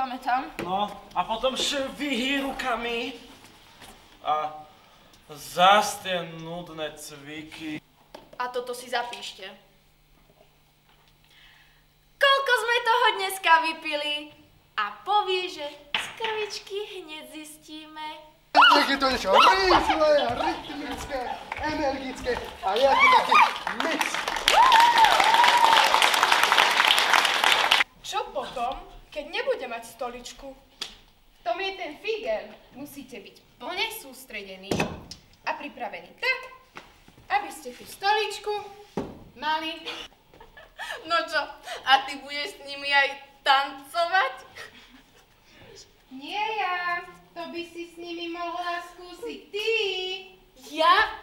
pamätám. No, a potom švihy rukami. A zás tie nudné cviky. A toto si zapíšte. Koľko sme toho dneska vypili? A povie, že z krvičky hneď zistíme. Nech je to niečo rýchle, rytmické, energické a jaký taký mix. Čo potom, keď nebude mať stoličku? V tom je ten figel. Musíte byť plne sústredení a pripravení tak, aby ste tú stoličku mali. No čo, a ty budeš s nimi aj tancovať? Nie ja, to by si s nimi mohla skúsiť ty. Ja?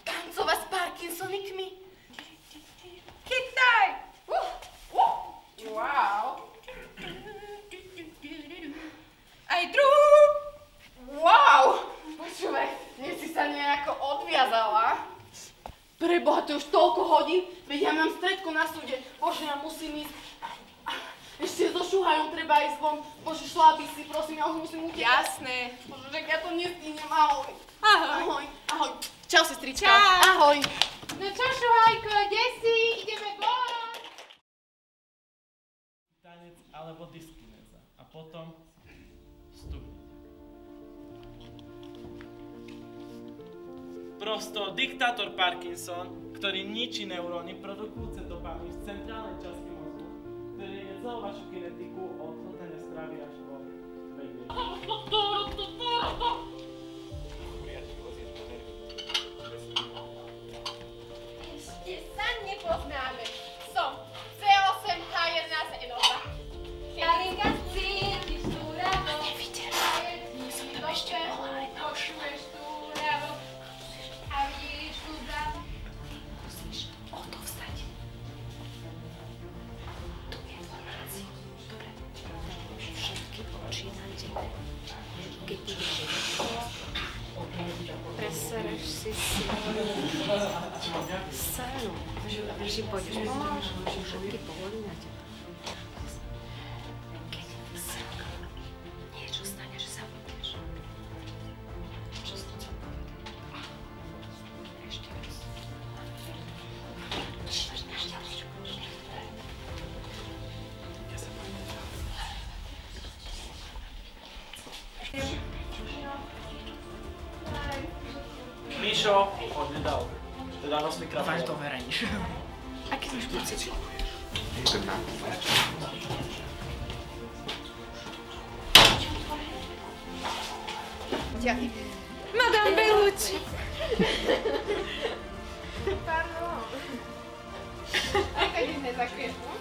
Tancovať s Parkinsonikmi? Chytaj! Wow. Aj druhú. Wow! Počúvaj, nie si sa nejako odviazala? Preboha, to už toľko hodín, veď ja mám stredko na súde. Bože, ja musím ísť. Ešte so šuhajom treba ísť von. Bože, šla by si, prosím, ja už musím utekať. Jasné. Bože, že ja to nestihnem. Ahoj. Ahoj. Ahoj. Ahoj. Čau, sestrička. Čau. Ahoj. No čo, šuhajko, kde si? Ideme von. Tanec alebo dyskinéza. A potom stup. Prosto diktátor Parkinson, ktorý ničí neuróny produkujúce dopamín v centrálnej časti mozgu, ktorý je celú vašu kinetiku od hltania stravy až po vedenie. Ešte sa nepoznáme. Som C8H11N2. Kalinka, cítiš tú radosť. Nevidela. Som tam ešte bola aj na počuješ tú radosť. A vidíš tú závu. Musíš odovzdať tú informáciu. Dobre, všetky oči na tebe. Keď budeš presereš si scénu. Že si pôjdeš pomáš, všetky povolí na teba. Keď sa niečo stane, že zabudneš. Čo som chcel povedať? Ešte raz. Ja sa pamätám. Míšo, poď nedal. Teda nos mikrofón. Váš to vereníš. Aký máš pocit? Madame Bellucci. Pardon. Aj keď ich nezakrieš, no?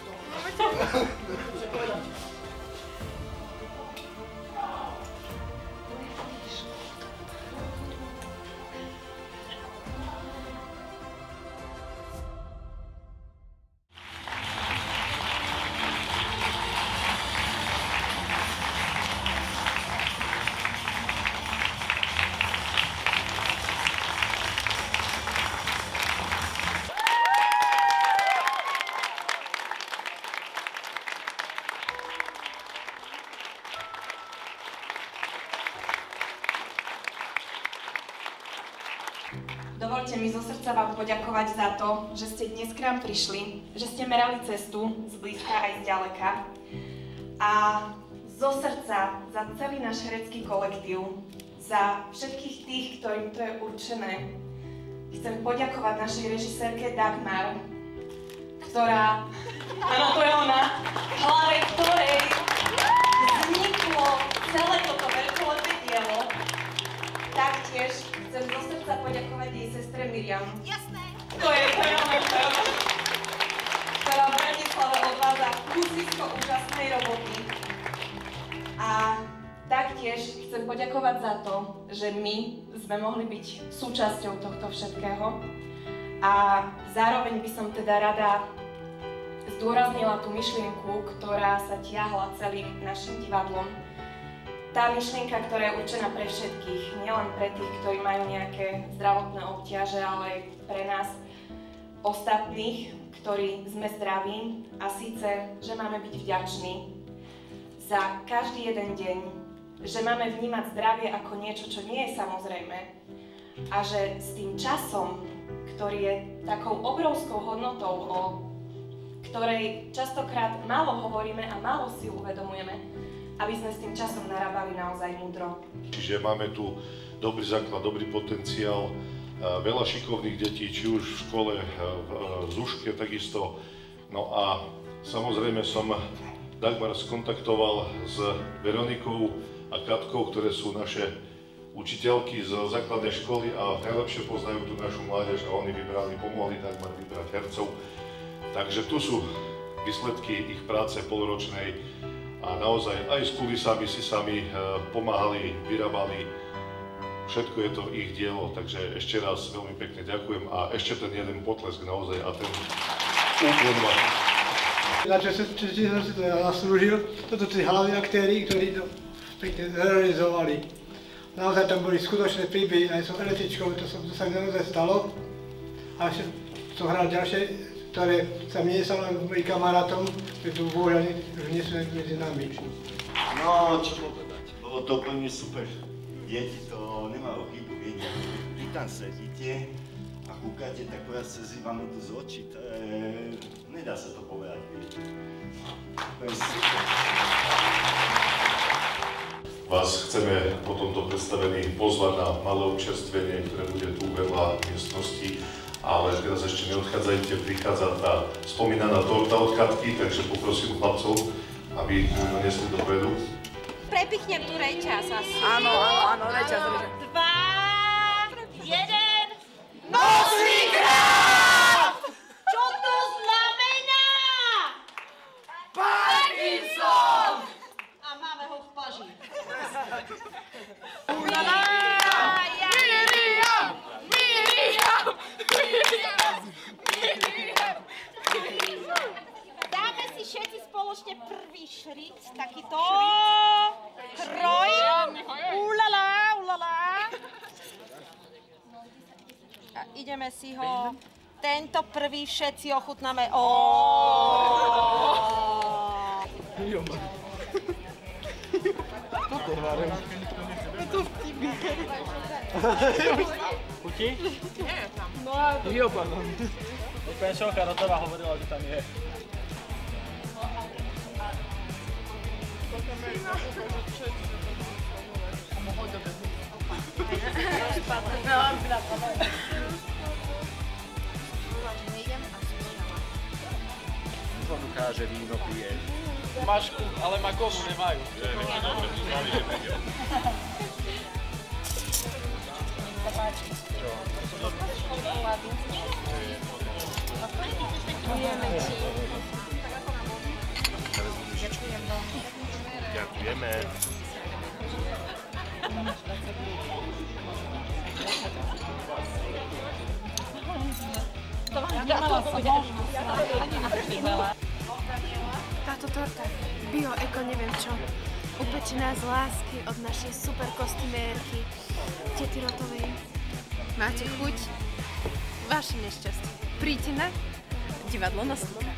Dovoľte mi zo srdca vám poďakovať za to, že ste dnes k nám prišli, že ste merali cestu z blízka aj z ďaleka. A zo srdca za celý náš herecký kolektív, za všetkých tých, ktorým to je určené, chcem poďakovať našej režisérke Dagmar, ktorá, áno, to je ona, v hlave ktorej vzniklo celé toto veľkolepé dielo. Taktiež chcem zo srdca poďakovať jej sestre Miriam. Jasné. To je ona, ktorá v Bratislave odvádza kusisko úžasnej roboty. A taktiež chcem poďakovať za to, že my sme mohli byť súčasťou tohto všetkého. A zároveň by som teda rada zdôraznila tú myšlienku, ktorá sa tiahla celým našim divadlom. Tá myšlienka, ktorá je určená pre všetkých, nielen pre tých, ktorí majú nejaké zdravotné obťaže, ale aj pre nás ostatných, ktorí sme zdraví, a síce, že máme byť vďační. za každý jeden deň, že máme vnímať zdravie ako niečo, čo nie je samozrejme a že s tým časom, ktorý je takou obrovskou hodnotou, o ktorej častokrát málo hovoríme a málo si uvedomujeme, aby sme s tým časom narábali naozaj múdro. Čiže máme tu dobrý základ, dobrý potenciál, veľa šikovných detí, či už v škole, v Zuške takisto. No a samozrejme som Dagmar skontaktoval s Veronikou a Katkou, ktoré sú naše učiteľky z základnej školy a najlepšie poznajú tú našu mládež a oni pomohli Dagmar vybrať hercov. Takže tu sú výsledky ich práce poloročnej a naozaj aj s kulisami si sami pomáhali, vyrábali. Všetko je to ich dielo, takže ešte raz veľmi pekne ďakujem a ešte ten jeden potlesk naozaj a ten úklon vám. Na čo som si to zaslúžil, toto tí hlavní aktéri, ktorí to pekne zrealizovali. Naozaj tam boli skutočné príbehy, aj som električkou, to sa mi naozaj stalo. A ešte som hral ďalšie, ktoré sa mi nestalo mojim kamarátom, ktorí tu bohužiaľ už nie sú medzi nami. No, čo povedať, bolo to úplne super. Deti to nemajú chybu, vedia. Vy tam sedíte a kúkate, tak povedať cez Ivanotu z očí, to je... Nedá sa to povedať, viete. To je super. Vás chceme po tomto predstavení pozvať na malé občerstvenie, ktoré bude tu vedľa miestnosti. Ale teraz ešte neodchádzajte, prichádza tá spomínaná torta od Katky, takže poprosím chlapcov, aby ju donesli dopredu. Prepichnem tu rejčas asi. Áno, rejčas. 2, 1... Nosný krát! Čo to znamená? Parkinson! A máme ho v paži. Dáme si všetci spoločne prvý šric, takýto kroj. Ulala, ulala. A ideme si ho, tento prvý všetci ochutnáme. Chutí? Nie je tam. No a... Pani Šolka-Rotová hovorila, že tam je. Ponúka, že víno pije. Mašku, ale makovú nemajú. Ďakujeme. Táto torta, bio, eko, neviem čo, upečená z lásky od našej super kostymérky, tety Rotovej. Máte chuť? Vaše nešťastie. Príďte na divadlo Noslíka.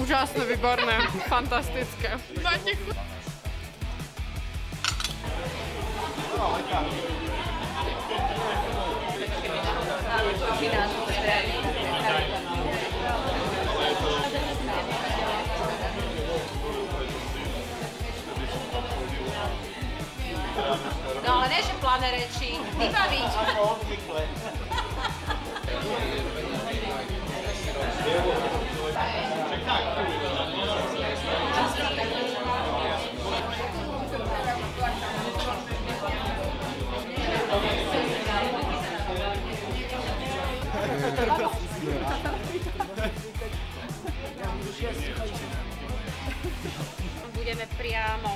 Úžasné, výborné, fantastické. Máte chuť? No ale ne, že plané reči, vybaviť. Budeme priamo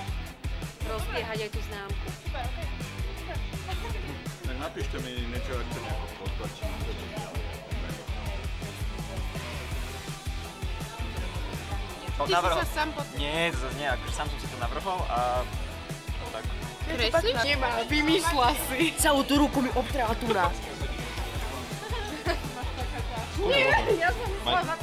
rozbiehať aj tú známku. Tak napíšte mi niečo, ak chcem nejako potlačiť. Ty si sa sám potlačil? Nie, to zase nie, akože sám som si to navrhol a tak. Kreslíš? Nemá, vymýšľa si. Celú tú ruku mi obtrela túra. Nie, ja som myslela na